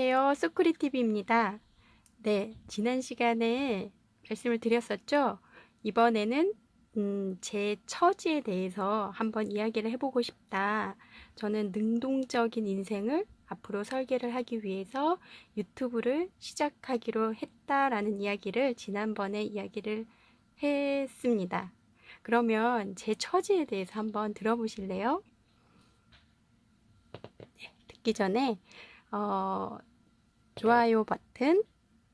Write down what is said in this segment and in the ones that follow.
안녕하세요. 수쿠리TV입니다. 네, 지난 시간에 말씀을 드렸었죠? 이번에는 제 처지에 대해서 한번 이야기를 해보고 싶다. 저는 능동적인 인생을 앞으로 설계를 하기 위해서 유튜브를 시작하기로 했다라는 이야기를 지난번에 이야기를 했습니다. 그러면 제 처지에 대해서 한번 들어보실래요? 듣기 전에 좋아요 버튼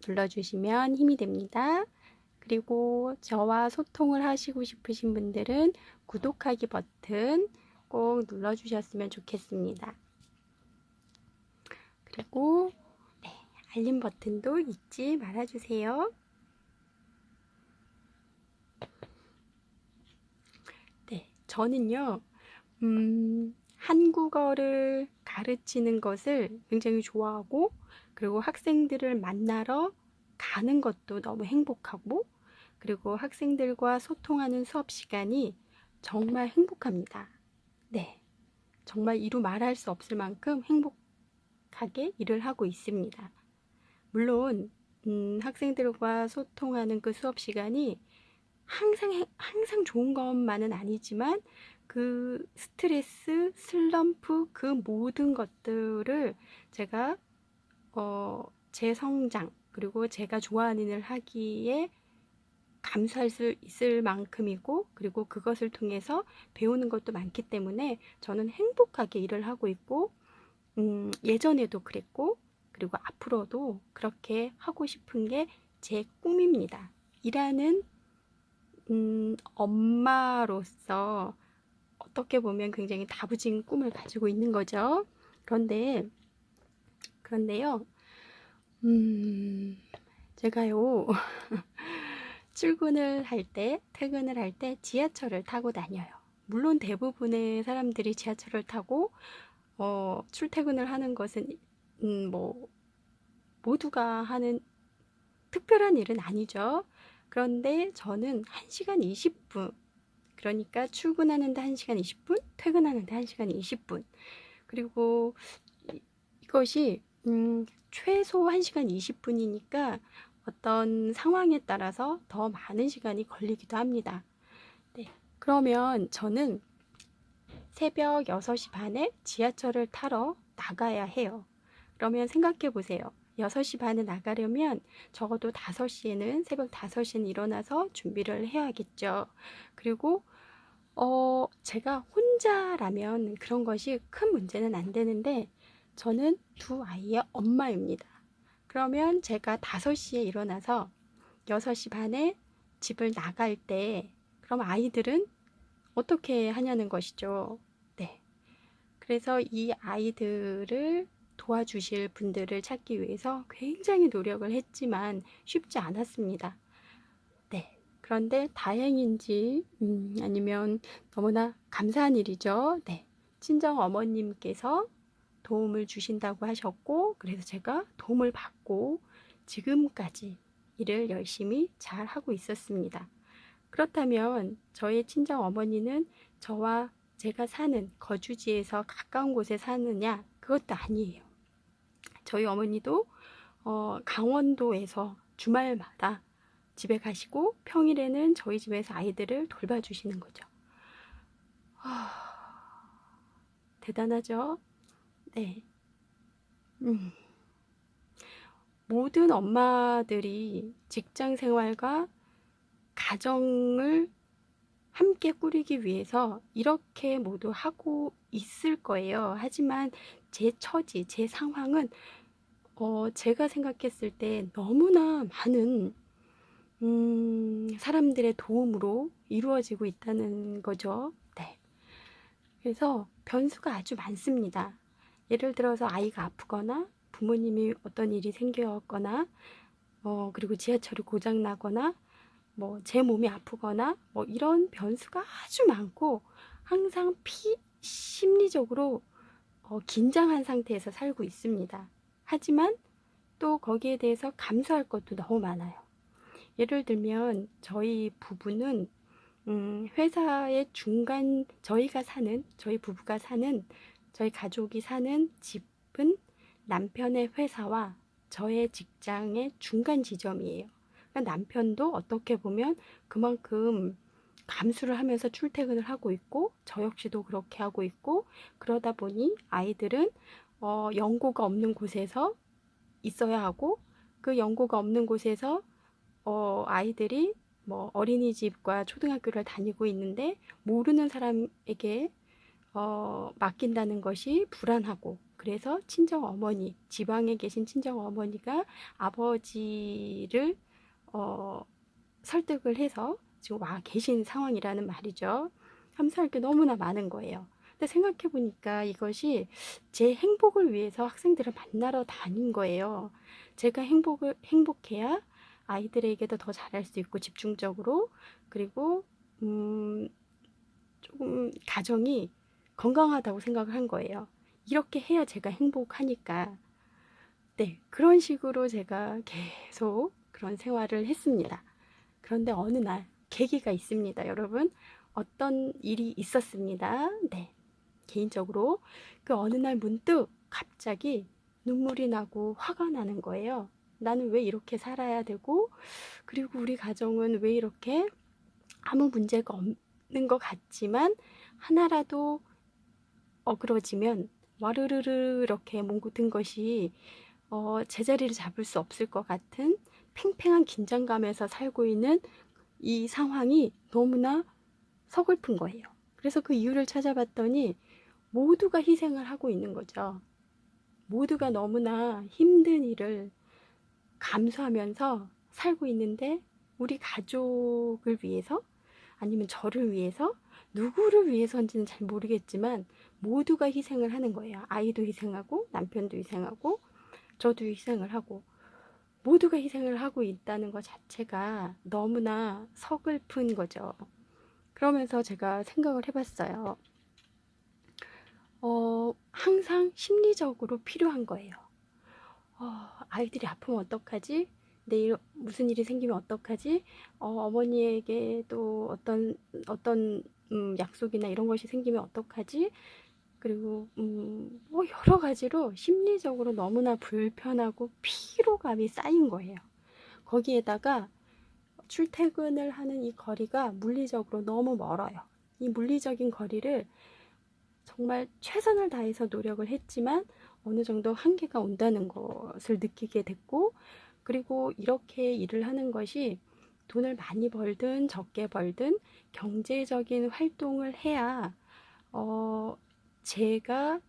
눌러주시면 힘이 됩니다. 그리고 저와 소통을 하시고 싶으신 분들은 구독하기 버튼 꼭 눌러주셨으면 좋겠습니다. 그리고 네, 알림 버튼도 잊지 말아주세요. 네, 저는요, 한국어를 가르치는 것을 굉장히 좋아하고, 그리고 학생들을 만나러 가는 것도 너무 행복하고, 그리고 학생들과 소통하는 수업 시간이 정말 행복합니다. 네, 정말 이루 말할 수 없을 만큼 행복하게 일을 하고 있습니다. 물론 학생들과 소통하는 그 수업 시간이 항상 좋은 것만은 아니지만 그 스트레스, 슬럼프, 그 모든 것들을 제가 제 성장, 그리고 제가 좋아하는 일을 하기에 감수할 수 있을 만큼이고, 그리고 그것을 통해서 배우는 것도 많기 때문에 저는 행복하게 일을 하고 있고, 예전에도 그랬고, 그리고 앞으로도 그렇게 하고 싶은 게 제 꿈입니다. 일하는 엄마로서 어떻게 보면 굉장히 다부진 꿈을 가지고 있는 거죠. 그런데요, 제가요, 출근을 할 때, 퇴근을 할 때 지하철을 타고 다녀요. 물론 대부분의 사람들이 지하철을 타고, 출퇴근을 하는 것은, 뭐, 모두가 하는 특별한 일은 아니죠. 그런데 저는 1시간 20분, 그러니까 출근하는데 1시간 20분, 퇴근하는데 1시간 20분. 그리고 이것이 최소 1시간 20분이니까 어떤 상황에 따라서 더 많은 시간이 걸리기도 합니다. 네. 그러면 저는 새벽 6시 반에 지하철을 타러 나가야 해요. 그러면 생각해 보세요. 6시 반에 나가려면 적어도 5시에는, 새벽 5시에는 일어나서 준비를 해야겠죠. 그리고 제가 혼자라면 그런 것이 큰 문제는 안 되는데, 저는 두 아이의 엄마입니다. 그러면 제가 5시에 일어나서 6시 반에 집을 나갈 때, 그럼 아이들은 어떻게 하냐는 것이죠. 네. 그래서 이 아이들을 도와주실 분들을 찾기 위해서 굉장히 노력을 했지만 쉽지 않았습니다. 네. 그런데 다행인지 아니면 너무나 감사한 일이죠. 네. 친정 어머님께서 도움을 주신다고 하셨고, 그래서 제가 도움을 받고 지금까지 일을 열심히 잘 하고 있었습니다. 그렇다면 저의 친정 어머니는 저와 제가 사는 거주지에서 가까운 곳에 사느냐? 그것도 아니에요. 저희 어머니도 강원도에서 주말마다 집에 가시고 평일에는 저희 집에서 아이들을 돌봐주시는 거죠. 대단하죠? 네. 모든 엄마들이 직장 생활과 가정을 함께 꾸리기 위해서 이렇게 모두 하고 있을 거예요. 하지만 제 처지, 제 상황은 제가 생각했을 때 너무나 많은 사람들의 도움으로 이루어지고 있다는 거죠. 네. 그래서 변수가 아주 많습니다. 예를 들어서 아이가 아프거나 부모님이 어떤 일이 생겼거나 그리고 지하철이 고장 나거나 뭐 제 몸이 아프거나 뭐 이런 변수가 아주 많고 항상 심리적으로 긴장한 상태에서 살고 있습니다. 하지만 또 거기에 대해서 감수할 것도 너무 많아요. 예를 들면 저희 부부는 회사의 저희 부부가 사는, 저희 가족이 사는 집은 남편의 회사와 저의 직장의 중간 지점이에요. 그러니까 남편도 어떻게 보면 그만큼 감수를 하면서 출퇴근을 하고 있고, 저 역시도 그렇게 하고 있고, 그러다 보니 아이들은 연고가 없는 곳에서 있어야 하고, 그 연고가 없는 곳에서 아이들이 뭐 어린이집과 초등학교를 다니고 있는데 모르는 사람에게 맡긴다는 것이 불안하고, 그래서 친정 어머니, 지방에 계신 친정 어머니가 아버지를 어, 설득을 해서 지금 와 계신 상황이라는 말이죠. 감사할 게 너무나 많은 거예요. 근데 생각해 보니까 이것이 제 행복을 위해서 학생들을 만나러 다닌 거예요. 제가 행복해야 아이들에게도 더 잘할 수 있고 집중적으로, 그리고 조금 가정이 건강하다고 생각을 한 거예요. 이렇게 해야 제가 행복하니까. 네, 그런 식으로 제가 계속 그런 생활을 했습니다. 그런데 어느 날 계기가 있습니다, 여러분. 어떤 일이 있었습니다. 네, 개인적으로 그 어느 날 문득 갑자기 눈물이 나고 화가 나는 거예요. 나는 왜 이렇게 살아야 되고, 그리고 우리 가정은 왜 이렇게 아무 문제가 없는 것 같지만 하나라도 어그러지면 와르르르 이렇게 몽긋은 것이 제자리를 잡을 수 없을 것 같은 팽팽한 긴장감에서 살고 있는 이 상황이 너무나 서글픈 거예요. 그래서 그 이유를 찾아봤더니 모두가 희생을 하고 있는 거죠. 모두가 너무나 힘든 일을 감수하면서 살고 있는데, 우리 가족을 위해서, 아니면 저를 위해서, 누구를 위해서인지는 잘 모르겠지만 모두가 희생을 하는 거예요. 아이도 희생하고 남편도 희생하고 저도 희생을 하고, 모두가 희생을 하고 있다는 것 자체가 너무나 서글픈 거죠. 그러면서 제가 생각을 해봤어요. 항상 심리적으로 필요한 거예요. 아이들이 아프면 어떡하지? 내일 무슨 일이 생기면 어떡하지? 어머니에게 또 어떤 약속이나 이런 것이 생기면 어떡하지? 그리고 뭐 여러 가지로 심리적으로 너무나 불편하고 피로감이 쌓인 거예요. 거기에다가 출퇴근을 하는 이 거리가 물리적으로 너무 멀어요. 이 물리적인 거리를 정말 최선을 다해서 노력을 했지만 어느 정도 한계가 온다는 것을 느끼게 됐고, 그리고 이렇게 일을 하는 것이 돈을 많이 벌든 적게 벌든 경제적인 활동을 해야 제가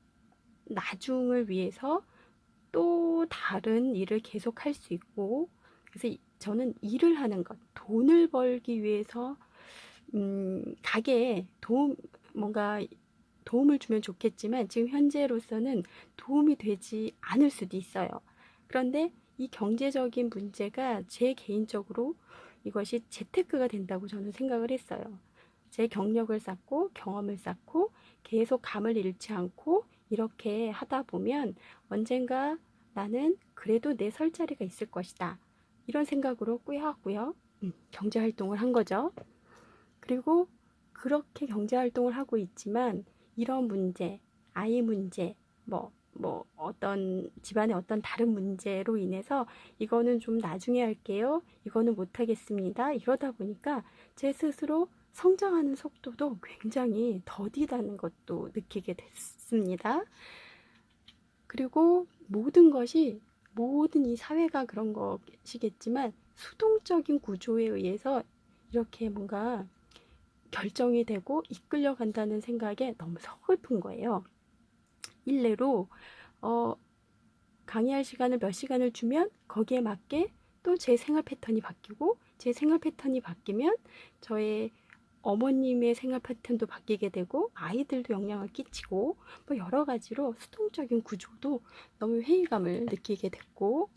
나중을 위해서 또 다른 일을 계속 할 수 있고, 그래서 저는 일을 하는 것, 돈을 벌기 위해서 가게에 뭔가 도움을 주면 좋겠지만 지금 현재로서는 도움이 되지 않을 수도 있어요. 그런데 이 경제적인 문제가 제 개인적으로 이것이 재테크가 된다고 저는 생각을 했어요. 제 경력을 쌓고 경험을 쌓고 계속 감을 잃지 않고 이렇게 하다 보면 언젠가 나는 그래도 내 설 자리가 있을 것이다, 이런 생각으로 꾸역꾸역 경제활동을 한 거죠. 그리고 그렇게 경제활동을 하고 있지만 이런 문제, 아이 문제, 어떤 집안의 어떤 다른 문제로 인해서 이거는 좀 나중에 할게요, 이거는 못하겠습니다, 이러다 보니까 제 스스로 성장하는 속도도 굉장히 더디다는 것도 느끼게 됐습니다. 그리고 모든 이 사회가 그런 것이겠지만 수동적인 구조에 의해서 이렇게 뭔가 결정이 되고 이끌려간다는 생각에 너무 서글픈 거예요. 일례로 강의할 시간을 몇 시간을 주면 거기에 맞게 또 제 생활 패턴이 바뀌고, 제 생활 패턴이 바뀌면 저의 어머님의 생활 패턴도 바뀌게 되고 아이들도 영향을 끼치고, 뭐 여러 가지로 수동적인 구조도 너무 회의감을 느끼게 됐고,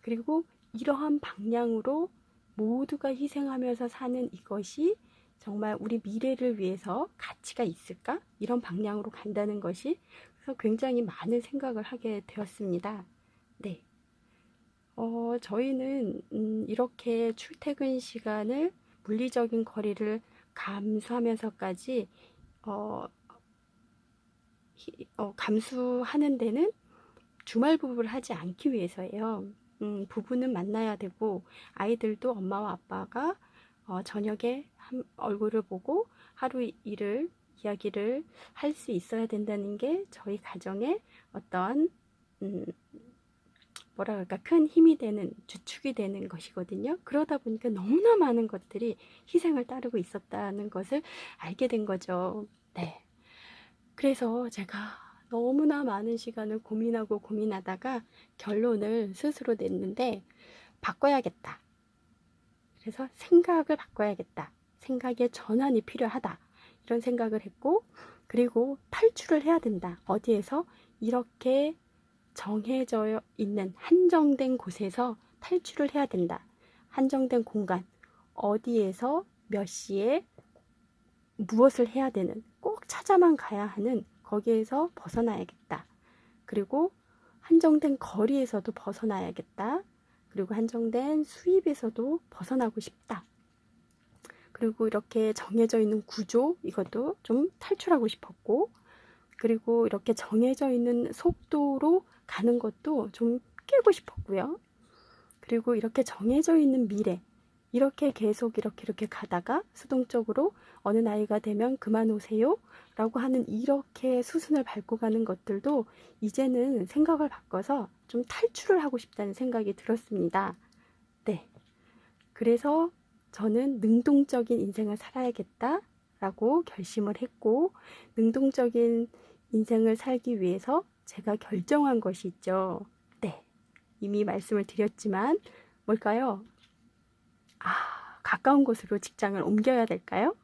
그리고 이러한 방향으로 모두가 희생하면서 사는 이것이 정말 우리 미래를 위해서 가치가 있을까? 이런 방향으로 간다는 것이, 그래서 굉장히 많은 생각을 하게 되었습니다. 네. 저희는 이렇게 출퇴근 시간을, 물리적인 거리를 감수하면서까지 감수하는 데는 주말 부부를 하지 않기 위해서예요. 부부는 만나야 되고 아이들도 엄마와 아빠가 저녁에 얼굴을 보고 하루 일을 이야기를 할 수 있어야 된다는 게 저희 가정의 어떤 뭐라 그럴까 큰 힘이 되는 주축이 되는 것이거든요. 그러다 보니까 너무나 많은 것들이 희생을 따르고 있었다는 것을 알게 된 거죠. 네. 그래서 제가 너무나 많은 시간을 고민하고 고민하다가 결론을 스스로 냈는데 바꿔야겠다. 그래서 생각을 바꿔야겠다. 생각의 전환이 필요하다. 이런 생각을 했고, 그리고 탈출을 해야 된다. 어디에서 이렇게 정해져 있는 한정된 곳에서 탈출을 해야 된다. 한정된 공간, 어디에서 몇 시에 무엇을 해야 되는, 꼭 찾아만 가야 하는 거기에서 벗어나야겠다. 그리고 한정된 거리에서도 벗어나야겠다. 그리고 한정된 수입에서도 벗어나고 싶다. 그리고 이렇게 정해져 있는 구조, 이것도 좀 탈출하고 싶었고, 그리고 이렇게 정해져 있는 속도로 가는 것도 좀 깨고 싶었고요. 그리고 이렇게 정해져 있는 미래, 이렇게 계속 이렇게 가다가 수동적으로 어느 나이가 되면 그만 오세요 라고 하는 이렇게 수순을 밟고 가는 것들도 이제는 생각을 바꿔서 좀 탈출을 하고 싶다는 생각이 들었습니다. 네. 그래서 저는 능동적인 인생을 살아야겠다 라고 결심을 했고, 능동적인 인생을 살기 위해서 제가 결정한 것이 있죠. 네. 이미 말씀을 드렸지만 뭘까요? 가까운 곳으로 직장을 옮겨야 될까요?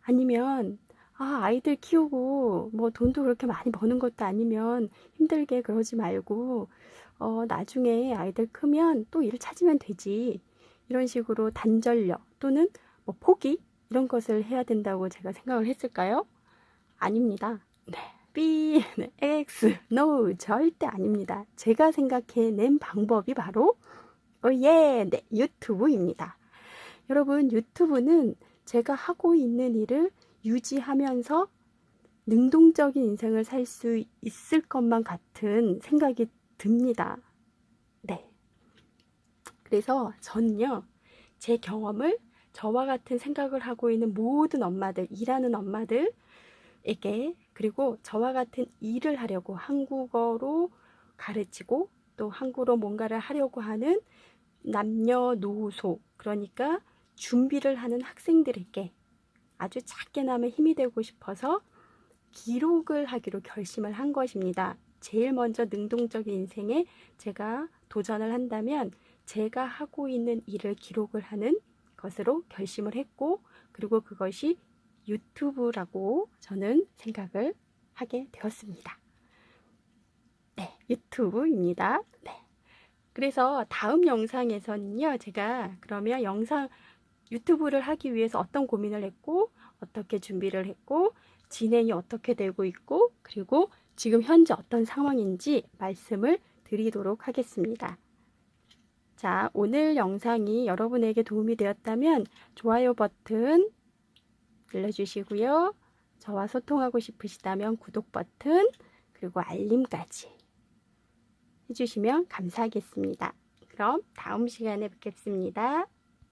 아니면 아이들 키우고 뭐 돈도 그렇게 많이 버는 것도 아니면 힘들게 그러지 말고 나중에 아이들 크면 또 일 찾으면 되지. 이런 식으로 단전력 또는 뭐 포기 이런 것을 해야 된다고 제가 생각을 했을까요? 아닙니다. 네. B, 네, X, No, 절대 아닙니다. 제가 생각해낸 방법이 바로 네, 유튜브입니다. 여러분, 유튜브는 제가 하고 있는 일을 유지하면서 능동적인 인생을 살 수 있을 것만 같은 생각이 듭니다. 네. 그래서 저는요, 제 경험을 저와 같은 생각을 하고 있는 모든 엄마들, 일하는 엄마들에게, 그리고 저와 같은 일을 하려고 한국어로 가르치고 또 한국어로 뭔가를 하려고 하는 남녀노소, 그러니까 준비를 하는 학생들에게 아주 작게나마 힘이 되고 싶어서 기록을 하기로 결심을 한 것입니다. 제일 먼저 능동적인 인생에 제가 도전을 한다면 제가 하고 있는 일을 기록을 하는 것으로 결심을 했고, 그리고 그것이 유튜브라고 저는 생각을 하게 되었습니다. 네, 유튜브입니다. 네. 그래서 다음 영상에서는요, 제가 그러면 유튜브를 하기 위해서 어떤 고민을 했고, 어떻게 준비를 했고, 진행이 어떻게 되고 있고, 그리고 지금 현재 어떤 상황인지 말씀을 드리도록 하겠습니다. 자, 오늘 영상이 여러분에게 도움이 되었다면 좋아요 버튼 눌러주시고요. 저와 소통하고 싶으시다면 구독 버튼, 그리고 알림까지 해주시면 감사하겠습니다. 그럼 다음 시간에 뵙겠습니다.